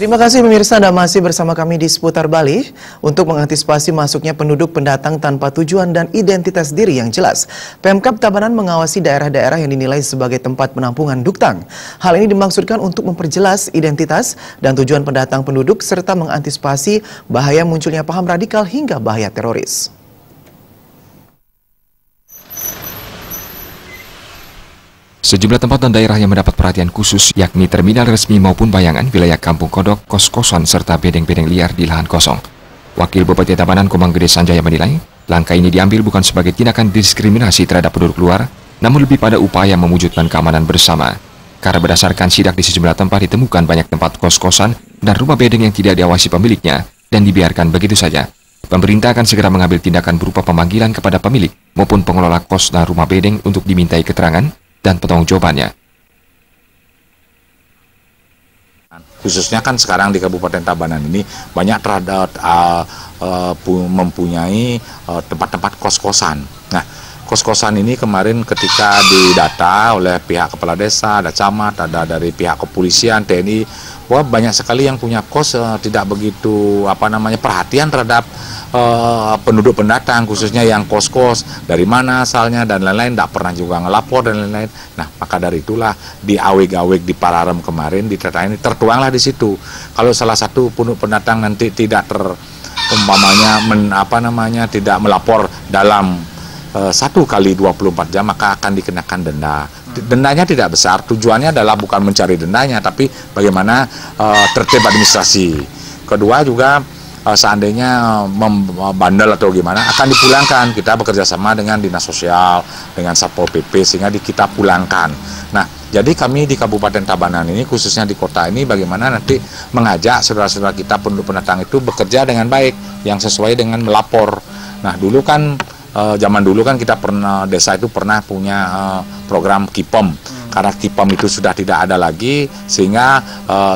Terima kasih pemirsa, Anda masih bersama kami di Seputar Bali untuk mengantisipasi masuknya penduduk pendatang tanpa tujuan dan identitas diri yang jelas. Pemkab Tabanan mengawasi daerah-daerah yang dinilai sebagai tempat penampungan duktang. Hal ini dimaksudkan untuk memperjelas identitas dan tujuan pendatang penduduk serta mengantisipasi bahaya munculnya paham radikal hingga bahaya teroris. Sejumlah tempat dan daerah yang mendapat perhatian khusus, yakni terminal resmi maupun bayangan wilayah Kampung Kodok, kos-kosan, serta bedeng-bedeng liar di lahan kosong. Wakil Bupati Tabanan Komang Gede Sanjaya menilai, langkah ini diambil bukan sebagai tindakan diskriminasi terhadap penduduk luar, namun lebih pada upaya mewujudkan keamanan bersama. Karena berdasarkan sidak di sejumlah tempat ditemukan banyak tempat kos-kosan dan rumah bedeng yang tidak diawasi pemiliknya dan dibiarkan begitu saja. Pemerintah akan segera mengambil tindakan berupa pemanggilan kepada pemilik maupun pengelola kos dan rumah bedeng untuk dimintai keterangan dan pertanggungjawabannya. Khususnya kan sekarang di Kabupaten Tabanan ini banyak terhadap mempunyai tempat-tempat kos-kosan. Nah, kos-kosan ini kemarin ketika didata oleh pihak kepala desa, ada camat, ada dari pihak kepolisian, TNI, bahwa banyak sekali yang punya kos tidak begitu perhatian terhadap penduduk pendatang, khususnya yang kos-kos, dari mana asalnya dan lain-lain, tidak pernah juga ngelapor dan lain-lain. Nah, maka dari itulah di aweg-aweg di Pararem kemarin, di data ini tertuanglah di situ. Kalau salah satu penduduk pendatang nanti tidak tidak melapor dalam 1 kali 24 jam, maka akan dikenakan denda. Dendanya tidak besar, tujuannya adalah bukan mencari dendanya, tapi bagaimana tertib administrasi. Kedua juga seandainya membandel atau gimana, akan dipulangkan. Kita bekerja sama dengan Dinas Sosial, dengan Satpol PP, sehingga kita pulangkan. Nah, jadi kami di Kabupaten Tabanan ini, khususnya di kota ini, bagaimana nanti mengajak saudara-saudara kita penduduk pendatang itu bekerja dengan baik, yang sesuai dengan melapor. Nah, dulu kan zaman dulu kan kita desa itu pernah punya program KIPOM. Karena KIPOM itu sudah tidak ada lagi, sehingga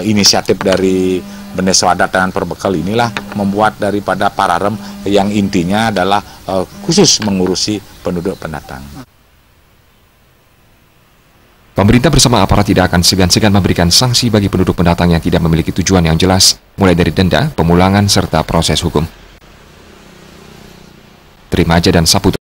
inisiatif dari Bendesa Adat dan Perbekal inilah membuat daripada Pararem yang intinya adalah khusus mengurusi penduduk pendatang. Pemerintah bersama aparat tidak akan segan-segan memberikan sanksi bagi penduduk pendatang yang tidak memiliki tujuan yang jelas, mulai dari denda, pemulangan, serta proses hukum. Terima aja dan Saputra.